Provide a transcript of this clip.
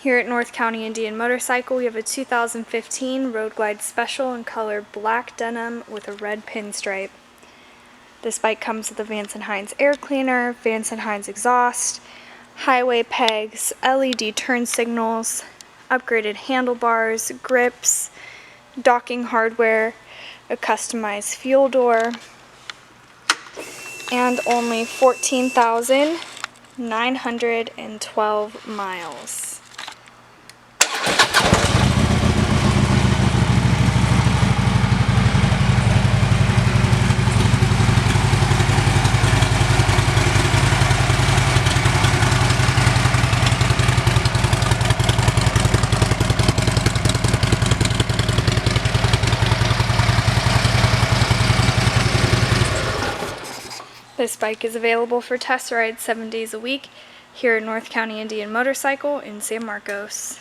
Here at North County Indian Motorcycle, we have a 2015 Road Glide Special in color black denim with a red pinstripe. This bike comes with a Vance & Hines air cleaner, Vance & Hines exhaust, highway pegs, LED turn signals, upgraded handlebars, grips, docking hardware, a customized fuel door, and only 14,912 miles. This bike is available for test rides 7 days a week here at North County Indian Motorcycle in San Marcos.